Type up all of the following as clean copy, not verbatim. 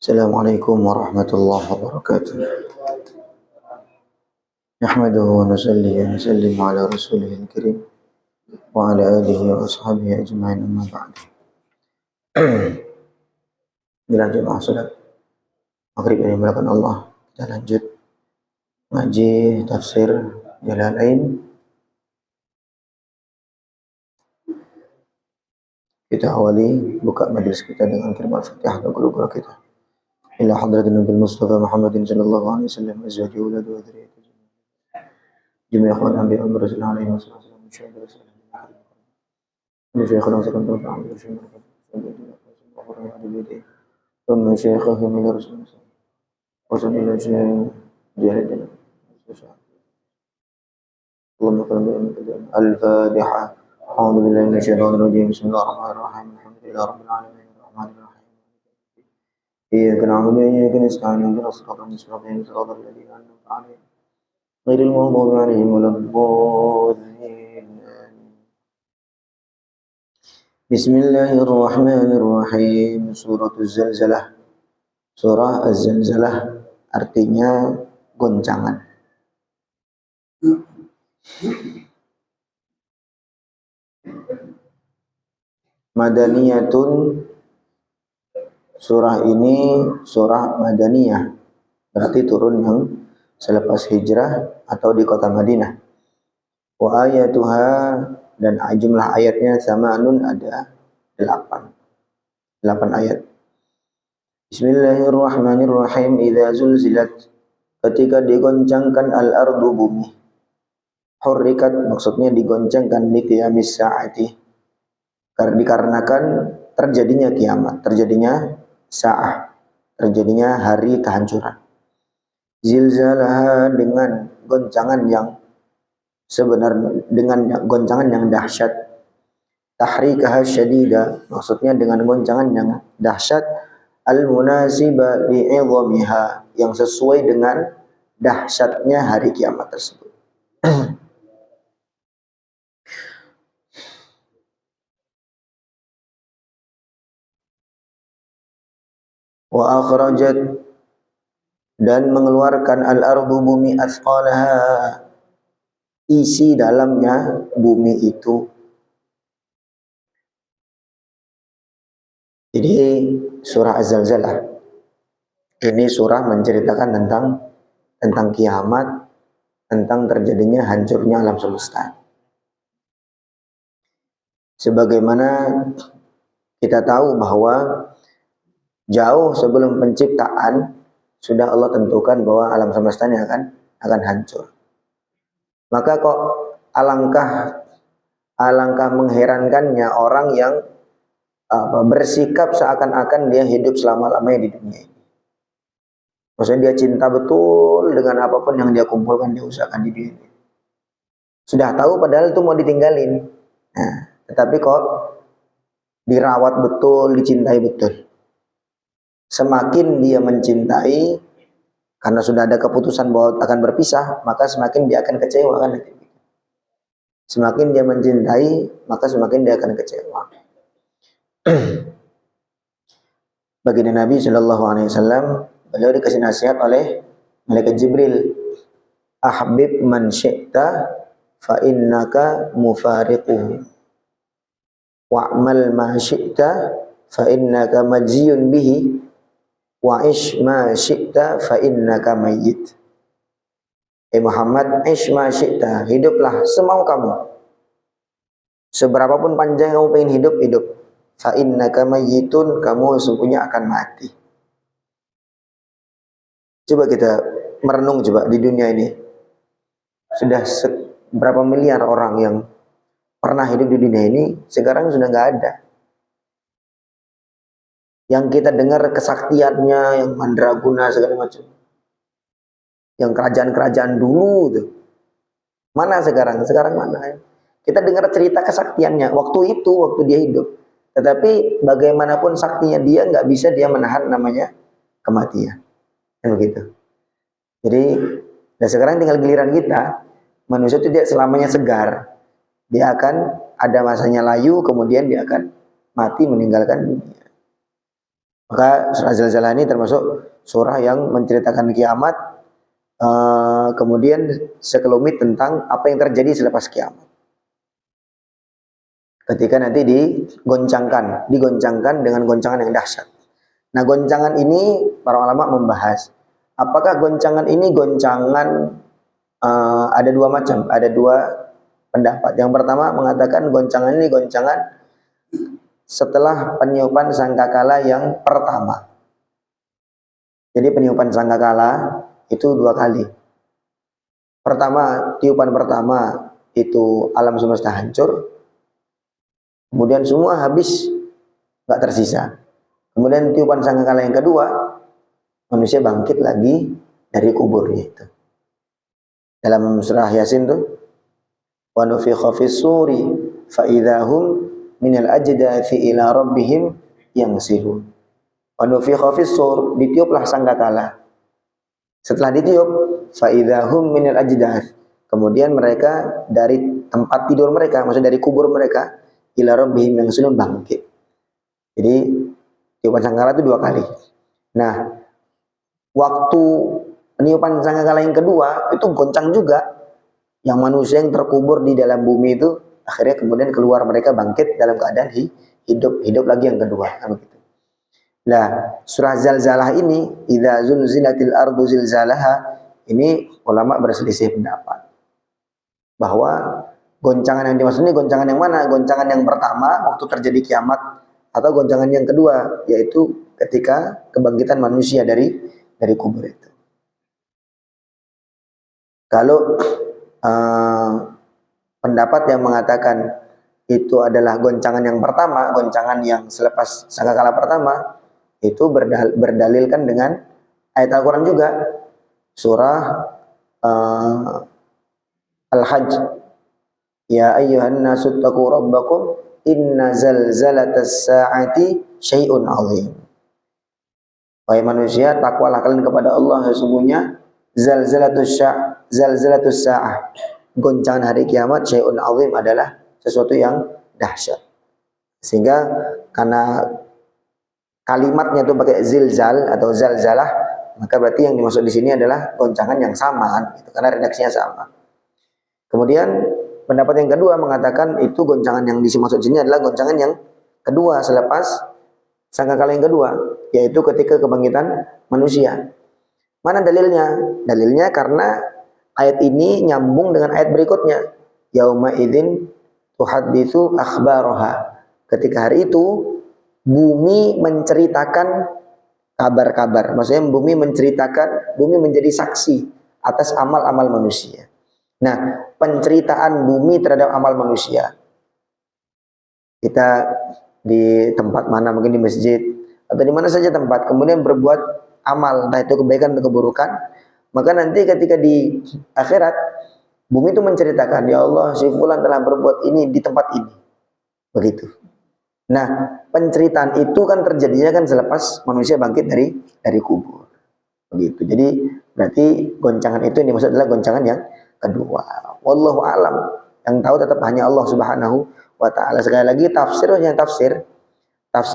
Assalamualaikum warahmatullahi wabarakatuh. Nahmaduhu wa nusalli wa nusallimu ala rasulihil karim wa ala alihi wa ashabihi ajma'in amma ba'd. Dilanjut salat maghrib ini melakukan Allah. Kita lanjut ngaji tafsir Jalalain. Kita awali buka majelis kita dengan kalimat Fatihah dan guru-guru kita. Ila hadratin Nabi Mustafa Muhammadin sallallahu alaihi wasallam azwaji uladu wa dzurriyyati jami'a ikhwan anbiya wa rasul alaihi wasallam syahida rasulullah. Syekhana sallallahu alaihi wasallam ثم شيخه من رسول الله وصل إلى شيء جاهد اللهم صل على الفاتحة. أعوذ بالله من الشيطان الرجيم. بسم الله الرحمن الرحيم. الحمد لله رب العالمين الرحمن الرحيم إياك نعبد وإياك نستعين اهدنا الصراط المستقيم صراط الذين أنعمت عليهم غير المغضوب عليهم ولا الضالين. Bismillahirrahmanirrahim. Surah Az-Zalzalah. Surah Az-Zalzalah artinya goncangan. Madaniyatun. Surah ini surah Madaniyah, berarti turun yang selepas hijrah atau di kota Madinah. Wa ayatuha, dan jumlah ayatnya samanun, ada 8 ayat. Bismillahirrahmanirrahim. Idza zulzilat, ketika digoncangkan al-ardu, bumi. Hurrikat, maksudnya digoncangkan di qiyamis sa'ati, dikarenakan terjadinya kiamat, terjadinya sa'ah, terjadinya hari kehancuran. Zilzalaha, dengan goncangan yang dengan goncangan yang dahsyat. Tahrikaha syadida, maksudnya dengan goncangan yang dahsyat. Al-munasiba li'idhamiha, yang sesuai dengan dahsyatnya hari kiamat tersebut. Wa akhrajat, dan mengeluarkan al-ardu, bumi, athqalaha, isi dalamnya bumi itu. Jadi surah Az-Zalzalah ini surah menceritakan tentang kiamat, tentang terjadinya hancurnya alam semesta. Sebagaimana kita tahu bahwa jauh sebelum penciptaan sudah Allah tentukan bahwa alam semesta ini akan hancur. Maka kok alangkah mengherankannya orang yang bersikap seakan-akan dia hidup selama-lamanya di dunia ini. Maksudnya dia cinta betul dengan apapun yang dia kumpulkan, dia usahakan di dunia ini. Sudah tahu padahal itu mau ditinggalin. Nah, tetapi kok dirawat betul, dicintai betul. Semakin dia mencintai, karena sudah ada keputusan bahwa akan berpisah, maka semakin dia akan kecewa kan. Semakin dia mencintai, maka semakin dia akan kecewa. Baginda Nabi Shallallahu Alaihi Wasallam, beliau dikasih nasihat oleh malaikat Jibril, ahbib man syi'ta fa innaka mufariquhu wa'mal ma syi'ta fa innaka majziyun bihi wa ish ma syi'ta fa innaka mayyit. Muhammad, ish ma syi'ta, hiduplah semau kamu, seberapapun panjang kamu pengen hidup. Fa innaka mayyitun, kamu sesungguhnya akan mati. Coba kita merenung coba di dunia ini. Sudah berapa miliar orang yang pernah hidup di dunia ini, sekarang sudah nggak ada. Yang kita dengar kesaktiannya, yang mandraguna segala macam, yang kerajaan-kerajaan dulu itu, mana sekarang? Sekarang mana? Kita dengar cerita kesaktiannya waktu dia hidup. Tetapi bagaimanapun saktinya dia, nggak bisa dia menahan namanya kematian. Kan begitu. Jadi, dan sekarang tinggal giliran kita. Manusia itu dia selamanya segar. Dia akan ada masanya layu, kemudian dia akan mati meninggalkan dunia. Maka surah Zalzalah ini termasuk surah yang menceritakan kiamat, kemudian sekelumit tentang apa yang terjadi selepas kiamat. Ketika nanti digoncangkan dengan goncangan yang dahsyat. Nah, goncangan ini para ulama membahas, apakah goncangan ini goncangan, ada dua macam, ada dua pendapat. Yang pertama mengatakan goncangan ini goncangan setelah peniupan sangkakala yang pertama. Jadi peniupan sangkakala itu dua kali. Pertama, tiupan pertama itu alam semesta hancur, kemudian semua habis, nggak tersisa. Kemudian tiupan sangkakala yang kedua, manusia bangkit lagi dari kuburnya itu. Dalam surah Yasin tuh, wa nufikha fis suri fa idzahum minal ajdathi ila rabbihim yansilun. Wa nufikha fis sur, ditiuplah sangkakala. Setelah ditiup, fa idzahum minal ajdath, kemudian mereka dari tempat tidur mereka, maksudnya dari kubur mereka, ila rabbihim yansilun, bangkit. Jadi tiupan sangkakala itu dua kali. Nah, waktu peniupan sangkakala yang kedua itu goncang juga, yang manusia yang terkubur di dalam bumi itu akhirnya kemudian keluar, mereka bangkit dalam keadaan hidup lagi yang kedua. Begitu. Nah, surah Zalzalah ini, idza zulzilatil ardu zilzalaha, ini ulama berselisih pendapat bahwa goncangan yang dimaksud ini goncangan yang mana? Goncangan yang pertama waktu terjadi kiamat, atau goncangan yang kedua yaitu ketika kebangkitan manusia dari kubur itu. Kalau pendapat yang mengatakan itu adalah goncangan yang pertama, goncangan yang selepas sangkakala pertama, itu berdalilkan dengan ayat Al-Quran juga, surah Al-Hajj, ya ayyuhan nasu taqu rabbakum inna zalzalatas sa'ati syai'un 'azim. Wahai manusia, takwalah kalian kepada Allah, sesungguhnya zalzalatus sa'ah, goncangan hari kiamat, syai'un 'azim, adalah sesuatu yang dahsyat. Sehingga karena kalimatnya itu pakai zilzal atau zalzalah, maka berarti yang dimaksud di sini adalah goncangan yang sama, gitu, karena redaksinya sama. Kemudian pendapat yang kedua mengatakan itu goncangan yang dimaksud sini adalah goncangan yang kedua selepas sangkakala yang kedua, yaitu ketika kebangkitan manusia. Mana dalilnya? Dalilnya karena ayat ini nyambung dengan ayat berikutnya, yauma idzin tuhadditsu akhbaraha. Ketika hari itu bumi menceritakan kabar-kabar, maksudnya bumi menjadi saksi atas amal-amal manusia. Nah, penceritaan bumi terhadap amal manusia, kita di tempat mana, mungkin di masjid atau di mana saja tempat, kemudian berbuat amal, entah itu kebaikan atau keburukan, maka nanti ketika di akhirat bumi itu menceritakan, ya Allah, si fulan telah berbuat ini di tempat ini, begitu. Nah, penceritaan itu kan terjadinya kan selepas manusia bangkit dari kubur, begitu. Jadi berarti goncangan itu yang dimaksud adalah goncangan yang kedua. Wallahu alam, yang tahu tetap hanya Allah Subhanahu wa ta'ala. Sekali lagi, tafsir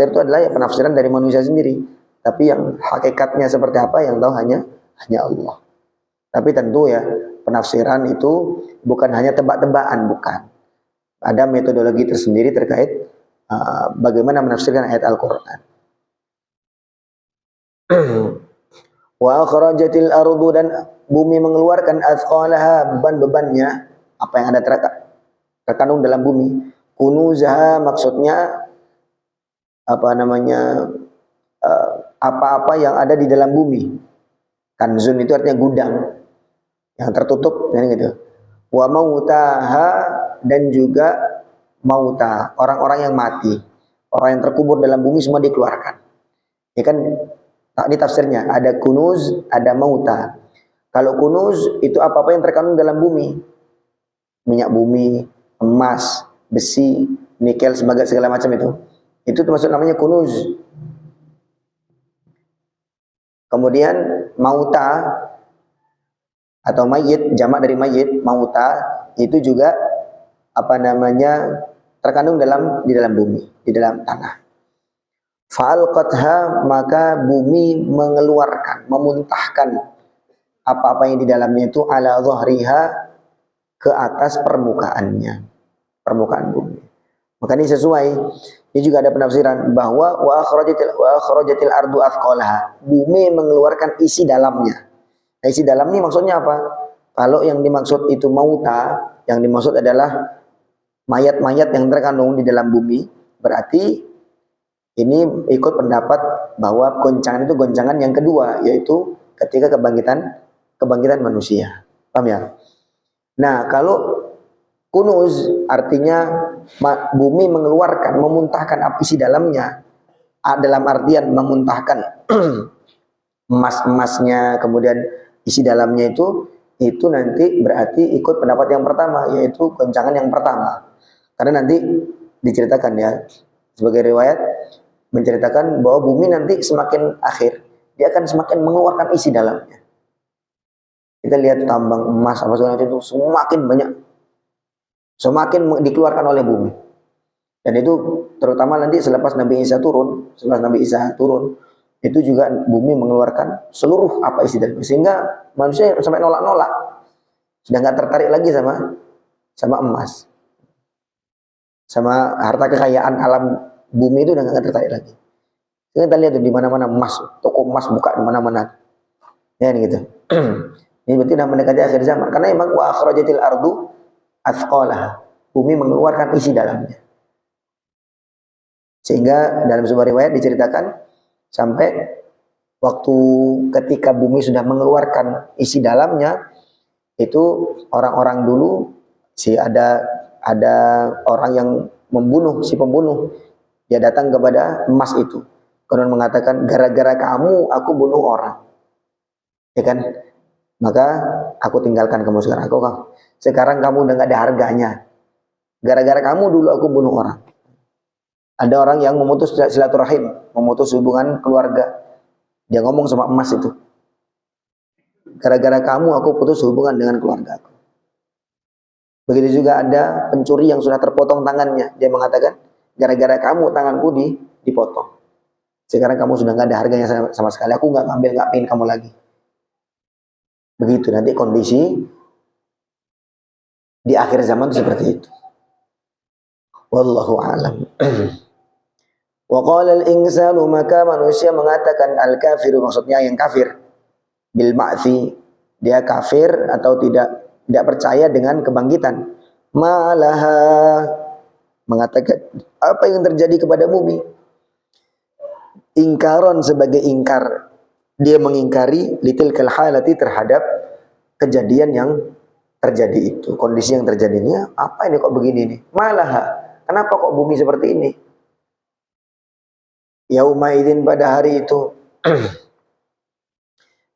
itu adalah penafsiran dari manusia sendiri, tapi yang hakikatnya seperti apa yang tahu hanya Allah. Tapi tentu ya, penafsiran itu bukan hanya tebak-tebakan, bukan. Ada metodologi tersendiri terkait bagaimana menafsirkan ayat Al-Quran. Wa akhrajatil ardu, dan bumi mengeluarkan athqalaha, beban-bebannya, apa yang ada terkandung dalam bumi. Kunuzaha, maksudnya apa-apa yang ada di dalam bumi. Kanzun itu artinya gudang yang tertutup, gitu. Wa mautaha, dan juga mauta, orang-orang yang mati, orang yang terkubur dalam bumi semua dikeluarkan. Ya kan, ini tafsirnya, ada kunuz, ada mauta. Kalau kunuz itu apa-apa yang terkandung dalam bumi, minyak bumi, emas, besi, nikel, segala macam itu termasuk namanya kunuz. Kemudian mauta atau mayit, jamak dari mayit, mauta, itu juga terkandung di dalam bumi, di dalam tanah. Fa'alqatha, maka bumi mengeluarkan, memuntahkan apa-apa yang di dalamnya itu ala dhahriha, ke atas permukaannya, permukaan bumi. Maka ini sesuai. Ini juga ada penafsiran bahwa wa akhrajatil ardu athqalaha. Bumi mengeluarkan isi dalamnya. Nah, isi dalam ini maksudnya apa? Kalau yang dimaksud itu mauta, yang dimaksud adalah mayat-mayat yang terkandung di dalam bumi, berarti ini ikut pendapat bahwa goncangan itu goncangan yang kedua, yaitu ketika kebangkitan manusia. Paham ya? Nah, kalau kunuz artinya bumi mengeluarkan, memuntahkan isi dalamnya, dalam artian memuntahkan emas-emasnya, kemudian isi dalamnya itu nanti berarti ikut pendapat yang pertama, yaitu goncangan yang pertama. Karena nanti diceritakan ya, sebagai riwayat menceritakan bahwa bumi nanti semakin akhir, dia akan semakin mengeluarkan isi dalamnya. Kita lihat tambang emas apa segala itu semakin banyak, semakin dikeluarkan oleh bumi. Dan itu terutama nanti selepas Nabi Isa turun, itu juga bumi mengeluarkan seluruh apa isi dalamnya, sehingga manusia sampai nolak-nolak, sudah nggak tertarik lagi sama emas, sama harta kekayaan alam bumi itu udah nggak tertarik lagi. Kita lihat tuh di mana-mana emas, toko emas buka di mana-mana, ya gitu. Ini berarti sudah mendekati akhir zaman, karena memang wa akhrajatil ardu athqalaha, bumi mengeluarkan isi dalamnya. Sehingga dalam sebuah riwayat diceritakan sampai waktu ketika bumi sudah mengeluarkan isi dalamnya, itu orang-orang dulu ada orang yang membunuh, si pembunuh, dia datang kepada emas itu, kemudian mengatakan, gara-gara kamu aku bunuh orang, ya kan? Maka aku tinggalkan kamu sekarang. Sekarang kamu udah gak ada harganya. Gara-gara kamu dulu aku bunuh orang. Ada orang yang memutus silaturahim, memutus hubungan keluarga. Dia ngomong sama emas itu, gara-gara kamu aku putus hubungan dengan keluarga aku. Begitu juga ada pencuri yang sudah terpotong tangannya. Dia mengatakan, gara-gara kamu tanganku dipotong. Sekarang kamu sudah gak ada harganya sama sekali. Aku gak pengen kamu lagi. Begitu nanti kondisi di akhir zaman itu seperti itu. Wallahu a'lam. Wa qala al-insanu, maka manusia mengatakan, al-kafiru, maksudnya yang kafir, bil ba'tsi, dia kafir atau tidak percaya dengan kebangkitan. Malaha, mengatakan apa yang terjadi kepada bumi. Ingkaron, sebagai ingkar, dia mengingkari litilkal halati, terhadap kejadian yang terjadi itu, kondisi yang terjadi ini. Apa ini kok begini nih? Malaha, kenapa kok bumi seperti ini? Yauma idzin, pada hari itu,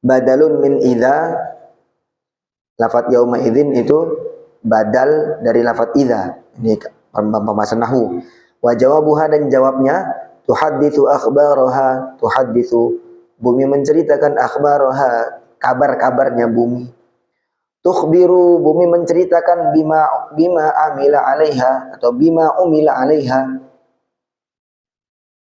badalun min idza, lafaz yauma idzin itu badal dari lafaz idza. Ini pembahasan nahwu. Wa jawabuha, dan jawabnya, tuhadditsu akhbaraha, tuhadditsu, bumi menceritakan, akhbaraha, kabar-kabarnya bumi. Tukhbiru, bumi menceritakan, bima amila alaiha, atau bima umila alaiha,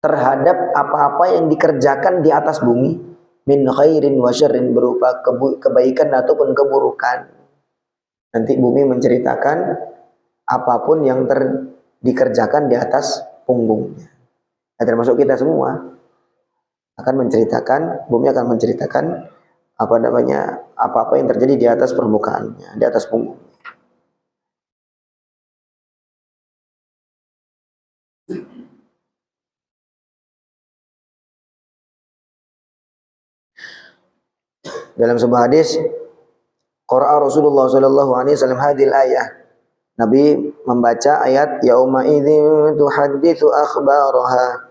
terhadap apa-apa yang dikerjakan di atas bumi, min khairin wa syarrin, berupa kebaikan ataupun keburukan. Nanti bumi menceritakan apapun yang dikerjakan di atas punggungnya. Nah, termasuk kita semua akan menceritakan, bumi akan menceritakan apa-apa yang terjadi di atas permukaannya, di atas punggung. Dalam sebuah hadis, qara'a Rasulullah sallallahu alaihi wasallam hadhil ayah, Nabi membaca ayat yauma idzin tuhadditsu akhbaraha,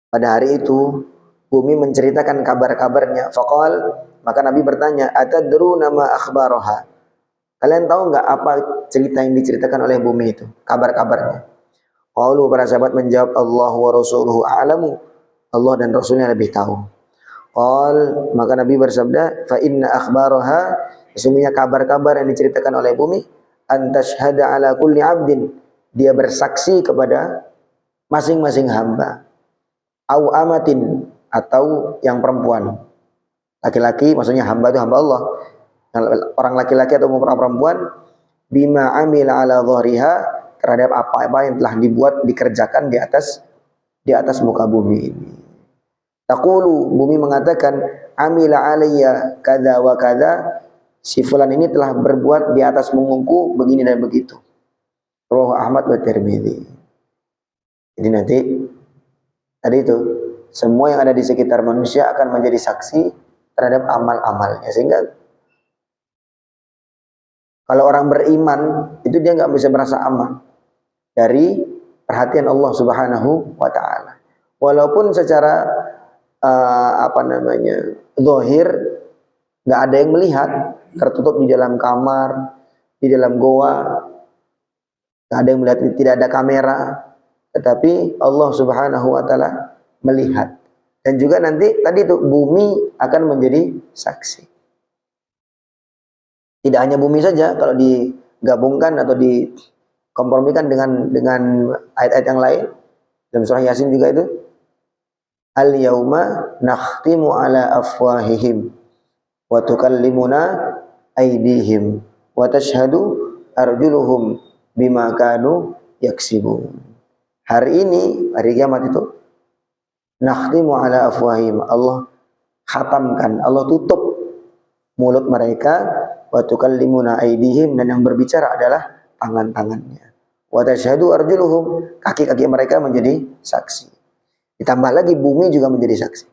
pada hari itu bumi menceritakan kabar-kabarnya. Faqal, maka Nabi bertanya, atadruna ma akhbaraha, kalian tahu enggak apa cerita yang diceritakan oleh bumi itu, kabar-kabarnya? Qalu, para sahabat menjawab, Allah wa rasuluhu a'lamu, Allah dan Rasulnya lebih tahu. Qal, maka Nabi bersabda, fa inna akhbaraha, sesungguhnya kabar-kabar yang diceritakan oleh bumi, antashhada ala kulli abdin, dia bersaksi kepada masing-masing hamba. au amatin, atau yang perempuan. Laki-laki maksudnya hamba itu hamba Allah. Orang laki-laki atau orang perempuan, bima amila ala dhahriha, terhadap apa-apa yang telah dibuat dikerjakan di atas muka bumi ini. Taqulu, bumi mengatakan, amila alayya kadza wa kadza, si fulan ini telah berbuat di atas mungungku begini dan begitu. Rawahu Ahmad wa Tirmidzi. Jadi nanti tadi itu semua yang ada di sekitar manusia akan menjadi saksi terhadap amal-amalnya, sehingga kalau orang beriman itu dia nggak bisa merasa aman dari perhatian Allah Subhanahu wa taala. Walaupun secara zahir nggak ada yang melihat, tertutup di dalam kamar, di dalam goa, nggak ada yang melihat, tidak ada kamera, tetapi Allah Subhanahu wa taala melihat. Dan juga nanti tadi itu bumi akan menjadi saksi. Tidak hanya bumi saja, kalau digabungkan atau dikompromikan dengan ayat-ayat yang lain dalam surah Yasin juga itu, al-yauma nakhtimu ala afwahihim wa tukallimuna aydihim wa tashhadu arjuluhum bima kanu yaksibun. Hari ini, hari kiamat itu, nakhtimu ala afwahihim, Allah khatamkan, Allah tutup mulut mereka, wa tukallimuna aydihim, dan yang berbicara adalah tangan-tangannya, wa tashhadu arjuluhum, kaki-kaki mereka menjadi saksi. Ditambah lagi bumi juga menjadi saksi.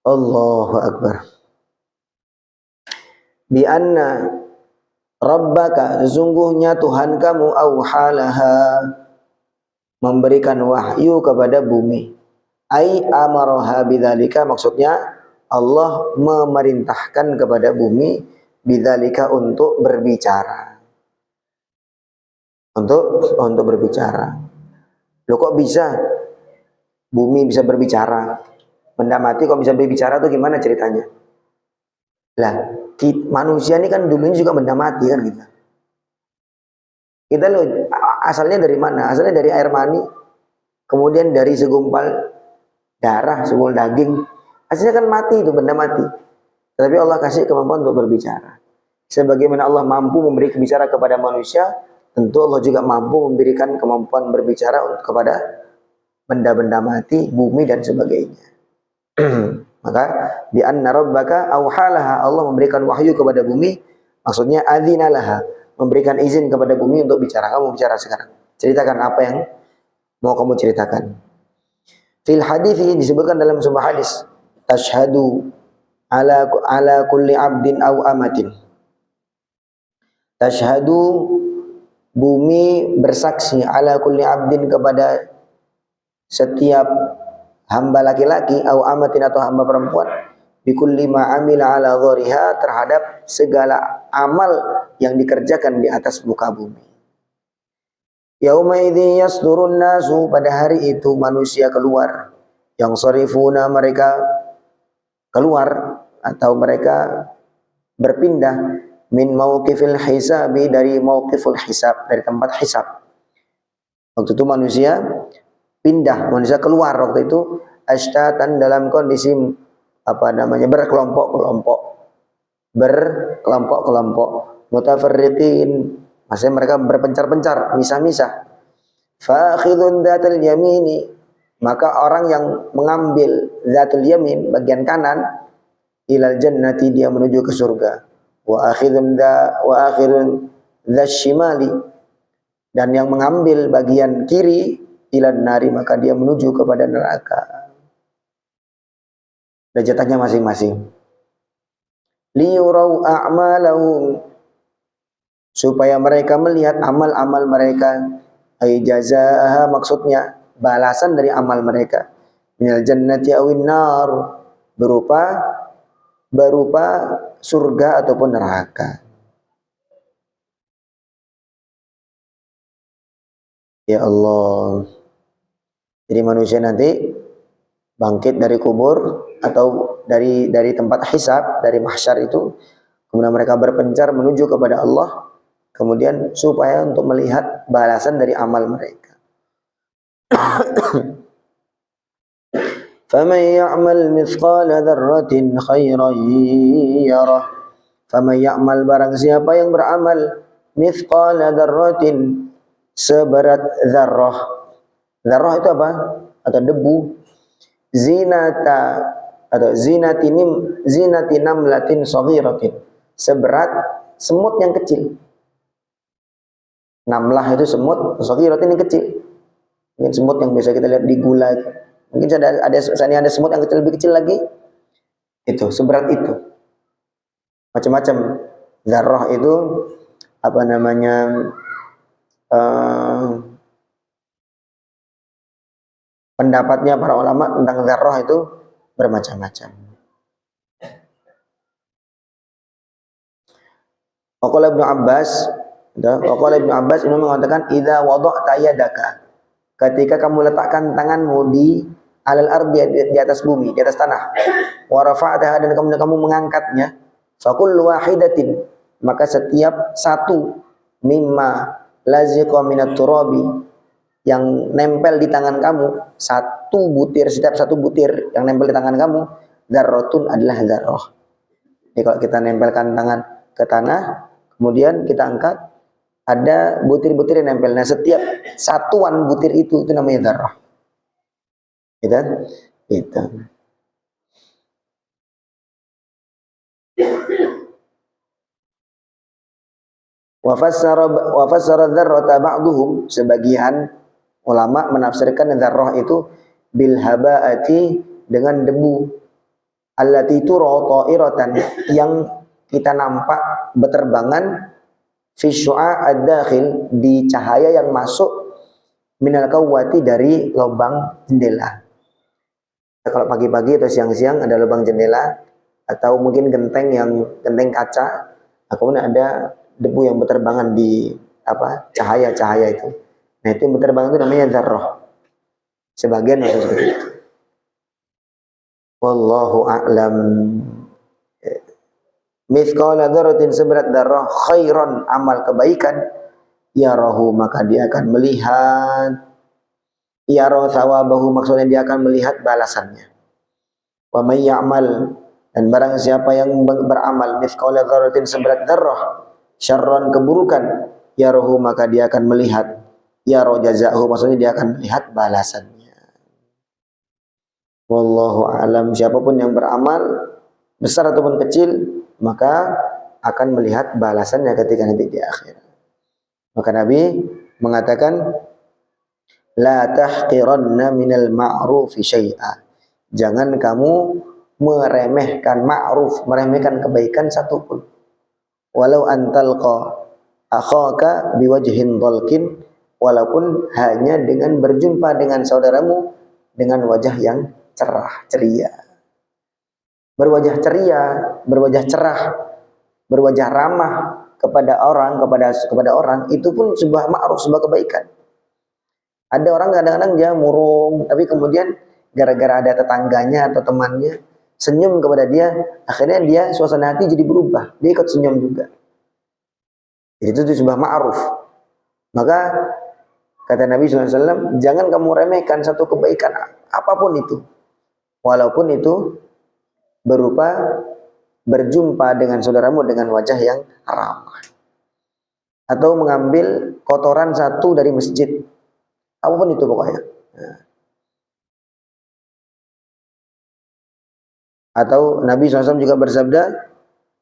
Allahu Akbar. Bi anna rabbaka, sesungguhnya Tuhan kamu, auhalaha, memberikan wahyu kepada bumi. Ai amaraha bidzalika, maksudnya Allah memerintahkan kepada bumi bidzalika, untuk berbicara. Untuk berbicara. Loh, kok bisa bumi bisa berbicara? Benda mati kok bisa berbicara tuh gimana ceritanya? Lah, manusia ini kan dulunya juga benda mati kan kita. Kita loh asalnya dari mana? Asalnya dari air mani, kemudian dari segumpal darah, segumpal daging. Hasilnya kan mati, itu benda mati. Tapi Allah kasih kemampuan untuk berbicara. Sebagaimana Allah mampu memberi bicara kepada manusia, tentu Allah juga mampu memberikan kemampuan berbicara kepada benda-benda mati, bumi dan sebagainya. Maka bi anna rabbaka auhalaha, Allah memberikan wahyu kepada bumi, maksudnya adzinalah, memberikan izin kepada bumi untuk bicara. Kamu bicara sekarang, ceritakan apa yang mau kamu ceritakan. Fil hadis disebutkan dalam sebuah hadis, tashhadu ala kulli abdin aw amatin. Tashhadu, bumi bersaksi, ala kulli abdin, kepada setiap hamba laki-laki, aw amatin, atau hamba perempuan, bi kulli ma amila ala dhariha, terhadap segala amal yang dikerjakan di atas muka bumi. Yauma idzi yasdurun nasu, pada hari itu manusia keluar, yang sorifuna, mereka keluar atau mereka berpindah, min mauqifil hisabi, dari mauqiful hisab, dari tempat hisab. Waktu itu manusia pindah, manusia keluar waktu itu ashtatan, dalam kondisi berkelompok-kelompok, mutafarriqin, maksudnya mereka berpencar-pencar, misah-misah. Fa'khidun dzatul yamini, maka orang yang mengambil dzatul yamin, bagian kanan, ilal jannati, dia menuju ke surga. Wa akhirun dzashimali, dan yang mengambil bagian kiri, ilan nari, maka dia menuju kepada neraka. Derajatnya masing-masing. Liyurau a'malahum, supaya mereka melihat amal-amal mereka. Ay jazaaha, maksudnya balasan dari amal mereka. Minal jannati awin nar, berupa surga ataupun neraka. Ya Allah. Jadi manusia nanti bangkit dari kubur atau dari tempat hisab, dari mahsyar itu, kemudian mereka berpencar menuju kepada Allah, kemudian supaya untuk melihat balasan dari amal mereka. faman ya'mal mithqala dzarratin khairan yarah. Faman ya'mal, barang siapa yang beramal, mithqala dzarratin, seberat dzarrah. Dzarrah itu apa? Atau debu. Zinata atau zinati namlatin saghiratin, seberat semut yang kecil. Namlah itu semut, saghiratin yang kecil. Mungkin semut yang biasa kita lihat di gula. Mungkin ada semut yang kecil, lebih kecil lagi. Itu seberat itu. Macam-macam. Dzarrah itu apa namanya? Pendapatnya para ulama tentang dzarrah itu bermacam-macam. Waqala Ibnu Abbas, ini mengatakan idza wada'ta yadaka, ketika kamu letakkan tanganmu di alal ardi, di atas bumi, di atas tanah, wa rafa'taha, dan kamu mengangkatnya, fa kullu wahidatin, maka setiap satu, mimma laziqa minat turabi, yang nempel di tangan kamu, satu butir, setiap satu butir yang nempel di tangan kamu, dzarratun, adalah dzarrah. Jadi kalau kita nempelkan tangan ke tanah, kemudian kita angkat, ada butir-butir yang nempel. Nah, setiap satuan butir itu namanya dzarrah. Gitu? Gitu. Wa fassara dzarrata ba'duhum, sebagian ulama menafsirkan dzarrah itu bil haba'ati, dengan debu, allati turu ta'iratan, yang kita nampak berterbangan, fi syu'a ad-dakhil, di cahaya yang masuk, minal kawwati, dari lubang jendela. Kalau pagi-pagi atau siang-siang ada lubang jendela atau mungkin genteng kaca, kemudian ada debu yang berterbangan di cahaya-cahaya itu. Nah, itu yang berterbangan itu namanya dzarrah. Sebagian itu seperti itu. Wallahu a'lam. Mithqala dzarratin, seberat dzarrah, khairan, amal kebaikan, yarahu, maka dia akan melihat, yara thawabahu, maksudnya dia akan melihat balasannya. Wa may ya'mal, dan barang siapa yang beramal, mithqala dzarratin, seberat dzarrah, syarran, keburukan, yarahu, maka dia akan melihat, yara jazahu, maksudnya dia akan melihat balasannya. Wallahu a'lam. Siapapun yang beramal besar ataupun kecil, maka akan melihat balasannya ketika nanti di akhirat. Maka Nabi mengatakan, la tahqiranna minal ma'rufi syai'a, jangan kamu meremehkan ma'ruf, meremehkan kebaikan satupun. Walau antalqa akhaka biwajhin dhalkin, walaupun hanya dengan berjumpa dengan saudaramu dengan wajah yang cerah, ceria. Berwajah ceria, berwajah cerah, berwajah ramah kepada orang, itu pun sebuah ma'ruf, sebuah kebaikan. Ada orang kadang-kadang dia murung, tapi kemudian gara-gara ada tetangganya atau temannya senyum kepada dia, akhirnya dia suasana hati jadi berubah, dia ikut senyum juga. Itu sebuah ma'ruf. Maka kata Nabi SAW, jangan kamu remehkan satu kebaikan apapun itu, walaupun itu berupa berjumpa dengan saudaramu dengan wajah yang ramah, atau mengambil kotoran satu dari masjid, apapun itu pokoknya. Atau Nabi SAW juga bersabda,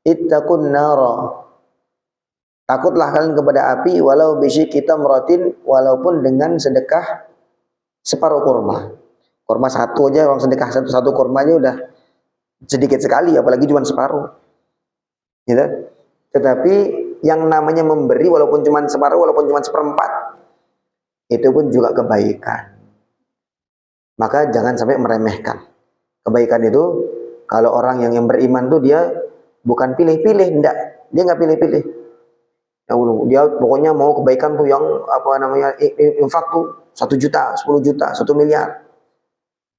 ittaqun nara, takutlah kalian kepada api, walau bisyikki tamratin, walaupun dengan sedekah separuh kurma. Kurma satu aja, orang sedekah satu kurmanya udah sedikit sekali, apalagi cuma separuh. Gitu. Tetapi yang namanya memberi, walaupun cuma separuh, walaupun cuma seperempat, itu pun juga kebaikan. Maka jangan sampai meremehkan kebaikan itu. Kalau orang yang beriman tuh dia bukan pilih-pilih, enggak, dia nggak pilih-pilih. Dia pokoknya mau kebaikan tuh yang infak tuh 1 juta, 10 juta, 1 miliar.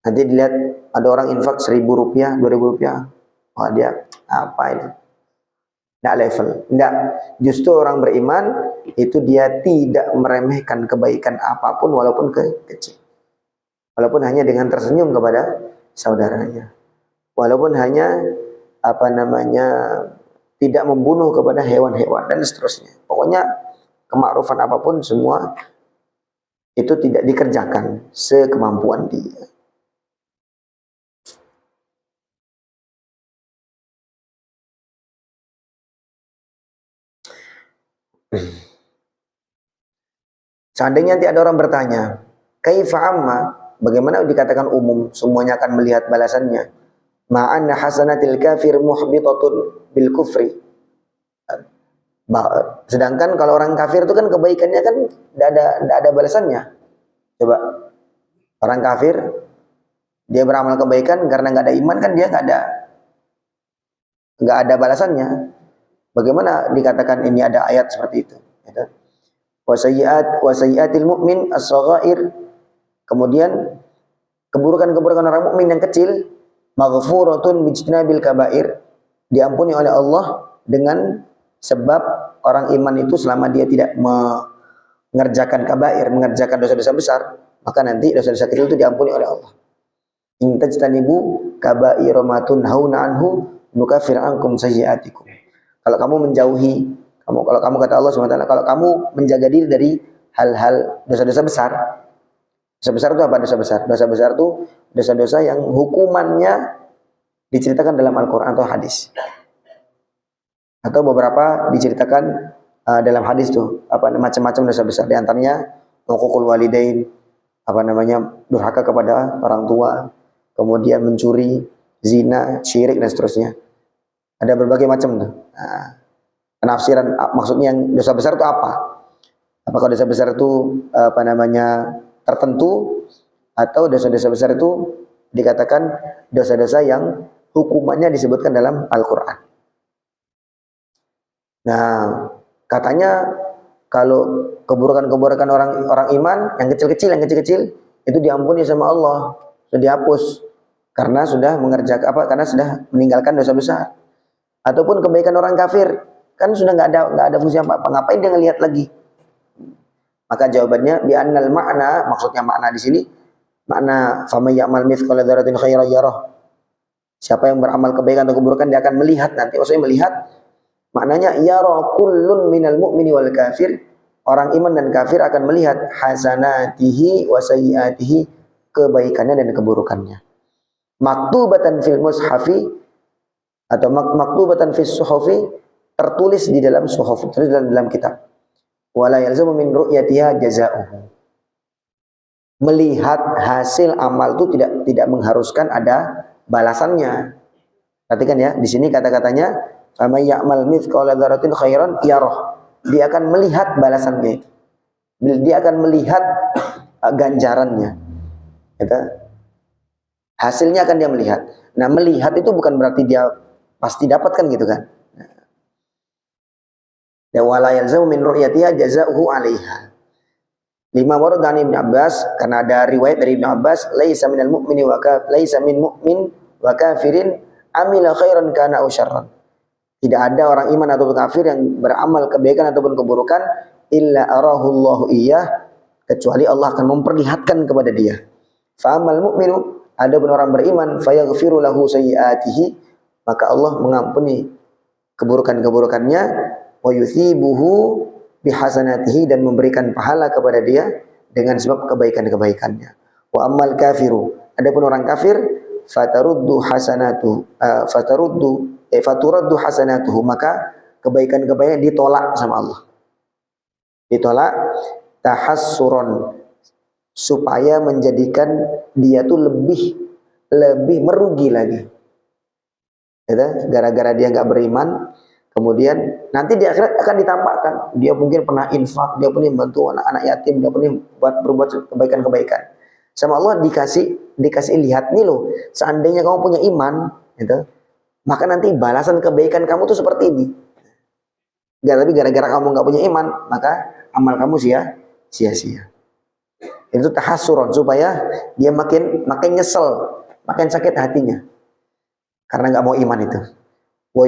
Nanti dilihat ada orang infak 1.000 rupiah, 2.000 rupiah, wah dia apa ini? Nggak level. Nggak. Justru orang beriman itu dia tidak meremehkan kebaikan apapun walaupun kecil. Walaupun hanya dengan tersenyum kepada saudaranya. Walaupun hanya tidak membunuh kepada hewan-hewan dan seterusnya. Pokoknya kemakrufan apapun semua itu tidak dikerjakan sekemampuan dia. Seandainya nanti ada orang bertanya, kaifa amma, bagaimana dikatakan umum, semuanya akan melihat balasannya. Ma'anna hasanatil kafir muhbitatun bil kufri. Sedangkan kalau orang kafir itu kan kebaikannya kan tidak ada balasannya. Coba, orang kafir dia beramal kebaikan karena nggak ada iman kan dia nggak ada balasannya. Bagaimana dikatakan ini ada ayat seperti itu? Wasayyatil mu'min as-saghair. Kemudian keburukan-keburukan orang mukmin yang kecil, maghfuratun bijtinabil kabair, diampuni oleh Allah dengan sebab orang iman itu selama dia tidak mengerjakan kabair, mengerjakan dosa-dosa besar, maka nanti dosa-dosa kecil itu diampuni oleh Allah. In tajtanibu kabaira ma tunhauna anhu nukaffir ankum sayyi'atikum. Kalau kamu menjauhi, kalau kamu kata Allah SWT, kalau kamu menjaga diri dari hal-hal dosa-dosa besar. Dosa besar itu apa dosa besar? Dosa besar itu dosa-dosa yang hukumannya diceritakan dalam Al-Quran atau hadis. Atau beberapa diceritakan dalam hadis tuh, macam-macam dosa besar. Di antaranya uququl walidain, durhaka kepada orang tua, kemudian mencuri, zina, syirik dan seterusnya. Ada berbagai macam tuh. Penafsiran maksudnya yang dosa besar itu apa? Apakah dosa besar itu tertentu, atau dosa-dosa besar itu dikatakan dosa-dosa yang hukumannya disebutkan dalam Al-Quran. Nah, katanya kalau keburukan-keburukan orang iman yang kecil-kecil itu diampuni sama Allah, sudah dihapus karena sudah mengerjakan karena sudah meninggalkan dosa besar. Ataupun kebaikan orang kafir kan sudah nggak ada fungsi apa-apa, ngapain dia ngelihat lagi? Maka jawabannya bi annal makna, maksudnya makna di sini makna famay ya'mal mithqala dzarratin khairan yarah. Siapa yang beramal kebaikan atau keburukan dia akan melihat nanti. Maksudnya melihat, maknanya yara kullun minal mu'mini wal kafir. Orang iman dan kafir akan melihat hasanatihi wa sayyiatihi, kebaikannya dan keburukannya. Maktubatan fil mushafi atau maktubatan fis suhufi, tertulis di dalam suhuf, tertulis dalam kitab. Wala yalzamu min ru'yatiha jazaohu. Melihat hasil amal itu tidak mengharuskan ada balasannya. Perhatikan ya, di sini kata-katanya famay ya'mal mithqala dzarratin khairan yarah. Dia akan melihat balasannya itu. Dia akan melihat ganjarannya. Gitu. Hasilnya akan dia melihat. Nah, melihat itu bukan berarti dia pasti dapatkan gitu kan. Ya wala yalzamu min ru'yatiha jazaohu 'alaiha. Lima warad dari Ibnu Abbas, karena ada riwayat dari Ibnu Abbas, laisa minal mu'mini wa laisa min mu'min wa kafirin amila khairan kana aw syarran. Tidak ada orang iman ataupun kafir yang beramal kebaikan ataupun keburukan illa arahullahu iyyah, kecuali Allah akan memperlihatkan kepada dia. Fa amal mu'minu, adapun orang beriman, fayaghfiru lahu sayyiatihi, maka Allah mengampuni keburukan-keburukannya, wa yuthibuhu bihasanatihi, dan memberikan pahala kepada dia dengan sebab kebaikan-kebaikannya. Wa ammal kafiru, adapun orang kafir, faturaddu hasanatuhu, maka kebaikan-kebaikan ditolak sama Allah. Ditolak tahassuron, supaya menjadikan dia tuh lebih merugi lagi. Gara-gara dia nggak beriman, kemudian nanti di akhirat akan ditampakkan dia mungkin pernah infak, dia pernah membantu anak-anak yatim, dia pernah berbuat kebaikan-kebaikan. Sama Allah dikasih lihat nih loh, seandainya kamu punya iman, gitu, maka nanti balasan kebaikan kamu tuh seperti ini. Tapi gara-gara kamu nggak punya iman, maka amal kamu sia-sia. Itu tahassuron, supaya dia makin nyesel, makin sakit hatinya karena nggak mau iman itu. Wa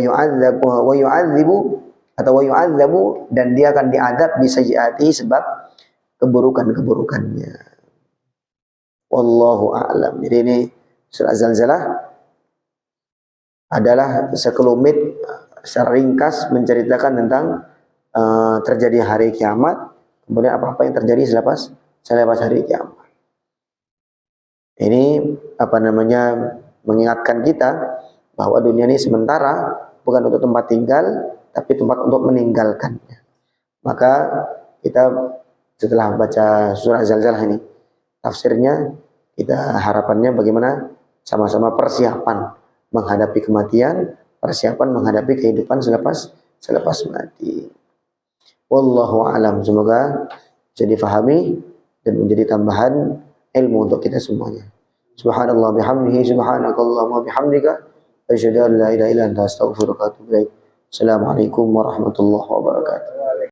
yu'adzabu, dan dia akan diadab bisayyiati, sebab keburukan-keburukannya. Wallahu a'lam. Jadi ini Surah Zalzalah adalah sekelumit secara ringkas menceritakan tentang terjadi hari kiamat, kemudian apa-apa yang terjadi selepas hari kiamat. Ini mengingatkan kita bahwa dunia ini sementara, bukan untuk tempat tinggal, tapi tempat untuk meninggalkannya. Maka kita setelah baca surah Zalzalah ini, tafsirnya, kita harapannya bagaimana sama-sama persiapan menghadapi kematian, persiapan menghadapi kehidupan selepas mati. Wallahu a'lam. Semoga bisa difahami dan menjadi tambahan ilmu untuk kita semuanya. Subhanallah bihamdihi, subhanakallahumma bihamdika, asyhadu an la ilaha illa anta, astaghfiruka wa atubu ilaik. Assalamualaikum warahmatullahi wabarakatuh.